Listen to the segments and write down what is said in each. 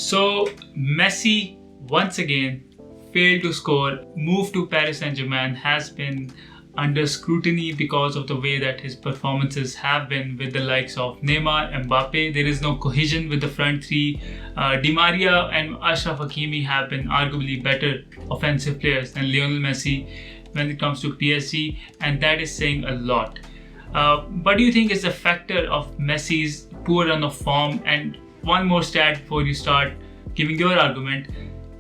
So Messi once again failed to score. Move to Paris Saint Germain has been under scrutiny because of the way that his performances have been with the likes of Neymar and Mbappe. There is no cohesion with the front three. Di Maria and Achraf Hakimi have been arguably better offensive players than Lionel Messi when it comes to PSG, and that is saying a lot. What do you think is the factor of Messi's poor run of form? And one more stat before you start giving your argument.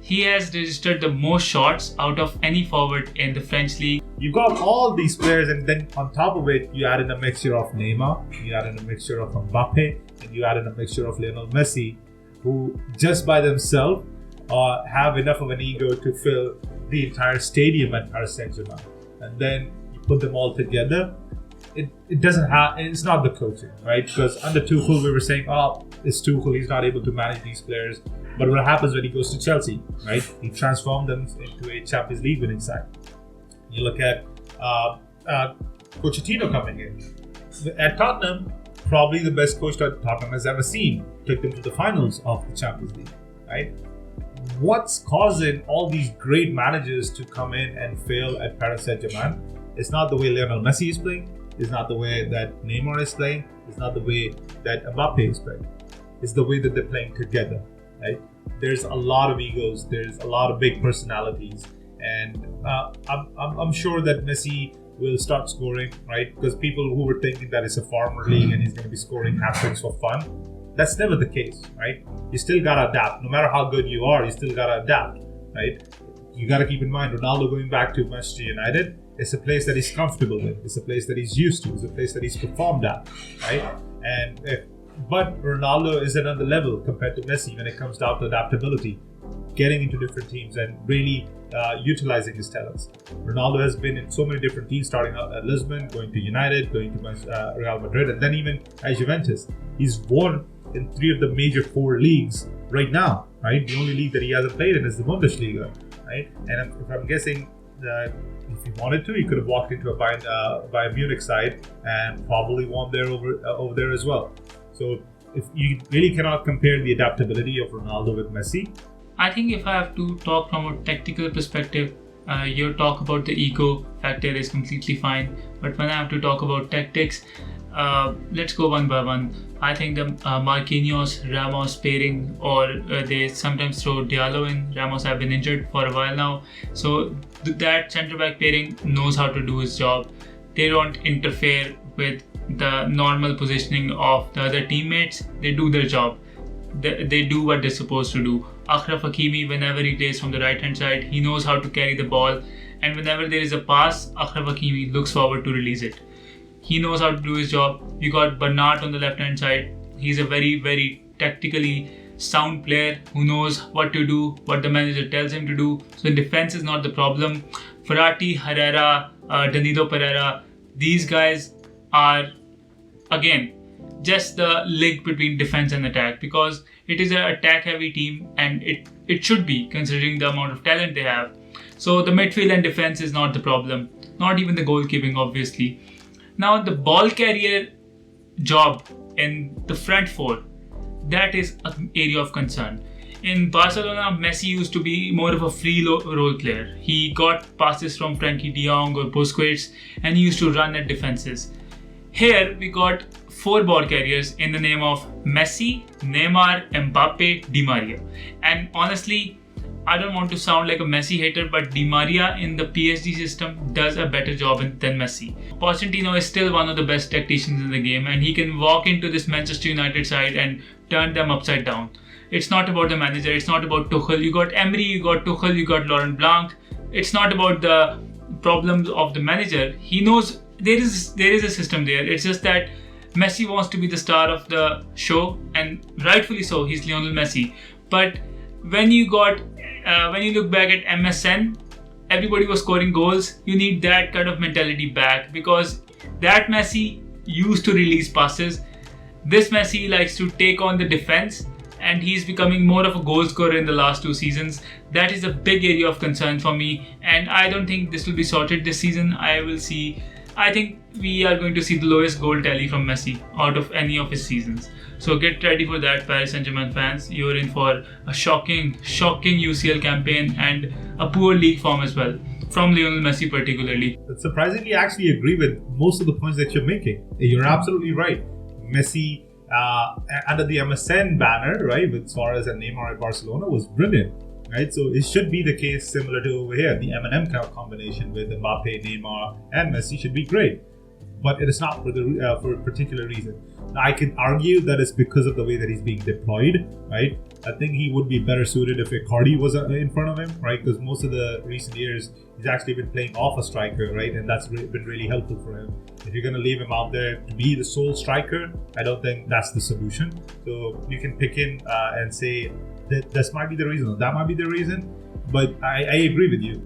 He has registered the most shots out of any forward in the French league. You've got all these players, and then on top of it, you add in a mixture of Neymar, you add in a mixture of Mbappe, and you add in a mixture of Lionel Messi, who just by themselves have enough of an ego to fill the entire stadium at Paris Saint Germain. And then you put them all together. It doesn't have. It's not the coaching, right? Because under Tuchel, we were saying, oh, it's Tuchel. He's not able to manage these players. But what happens when he goes to Chelsea, right? He transformed them into a Champions League winning side. You look at Pochettino coming in. At Tottenham, probably the best coach that Tottenham has ever seen. Took them to the finals of the Champions League, right? What's causing all these great managers to come in and fail at Paris Saint Germain? It's not the way Lionel Messi is playing. It's not the way that Neymar is playing. It's not the way that Mbappe is playing. It's the way that they're playing together, right? There's a lot of egos. There's a lot of big personalities. And I'm sure that Messi will start scoring, right? Because people who were thinking that it's a farmer league and he's going to be scoring hat-tricks for fun, that's never the case, right? You still got to adapt. No matter how good you are, you still got to adapt, right? You got to keep in mind, Ronaldo going back to Manchester United, it's a place that he's comfortable with. It's a place that he's used to. It's a place that he's performed at, right? But Ronaldo isn't on the level compared to Messi when it comes down to adaptability, getting into different teams and really utilizing his talents. Ronaldo has been in so many different teams, starting out at Lisbon, going to United, going to Real Madrid, and then even at Juventus. He's won in 3 of the major 4 leagues right now, right? The only league that he hasn't played in is the Bundesliga, right? And if I'm guessing that if he wanted to, he could have walked into a Bayern Munich side and probably won there over there as well. So if you really cannot compare the adaptability of Ronaldo with Messi. I think if I have to talk from a tactical perspective, your talk about the ego factor is completely fine. But when I have to talk about tactics, let's go one by one. I think the Marquinhos-Ramos pairing, or they sometimes throw Diallo in. Ramos have been injured for a while now. So that centre-back pairing knows how to do his job. They don't interfere with the normal positioning of the other teammates. They do their job. They do what they're supposed to do. Achraf Hakimi, whenever he plays from the right-hand side, he knows how to carry the ball. And whenever there is a pass, Achraf Hakimi looks forward to release it. He knows how to do his job. You got Bernat on the left-hand side. He's a very, very tactically sound player who knows what to do, what the manager tells him to do. So defense is not the problem. Ferrati, Herrera, Danilo Pereira, these guys are, again, just the link between defense and attack, because it is an attack-heavy team, and it should be, considering the amount of talent they have. So the midfield and defense is not the problem. Not even the goalkeeping, obviously. Now the ball carrier job in the front four, that is an area of concern. In Barcelona, Messi used to be more of a free role player. He got passes from Frankie de Jong or Busquets, and he used to run at defenses. Here we got 4 ball carriers in the name of Messi, Neymar, Mbappe, Di Maria. And honestly, I don't want to sound like a Messi hater, but Di Maria in the PSG system does a better job than Messi. Pochettino is still one of the best tacticians in the game, and he can walk into this Manchester United side and turn them upside down. It's not about the manager, it's not about Tuchel. You got Emery, you got Tuchel, you got Laurent Blanc. It's not about the problems of the manager. He knows there is a system there. It's just that Messi wants to be the star of the show, and rightfully so. He's Lionel Messi. But when you look back at MSN, everybody was scoring goals. You need that kind of mentality back, because that Messi used to release passes. This Messi likes to take on the defense, and he's becoming more of a goal scorer in the last 2 seasons. That is a big area of concern for me, and I don't think this will be sorted this season. I will see I think we are going to see the lowest goal tally from Messi out of any of his seasons. So get ready for that, Paris Saint Germain fans. You're in for a shocking UCL campaign and a poor league form as well, from Lionel Messi particularly. Surprisingly, I actually agree with most of the points that you're making. You're absolutely right. Messi, under the MSN banner, right, with Suarez and Neymar at Barcelona was brilliant. Right, so it should be the case similar to over here. The M&M combination with Mbappe, Neymar, and Messi should be great, but it is not for a particular reason. Now, I can argue that it's because of the way that he's being deployed. Right, I think he would be better suited if Icardi was in front of him. Right, because most of the recent years he's actually been playing off a striker. Right, and that's been really helpful for him. If you're going to leave him out there to be the sole striker, I don't think that's the solution. So you can pick in and say that this might be the reason or that might be the reason, but I agree with you.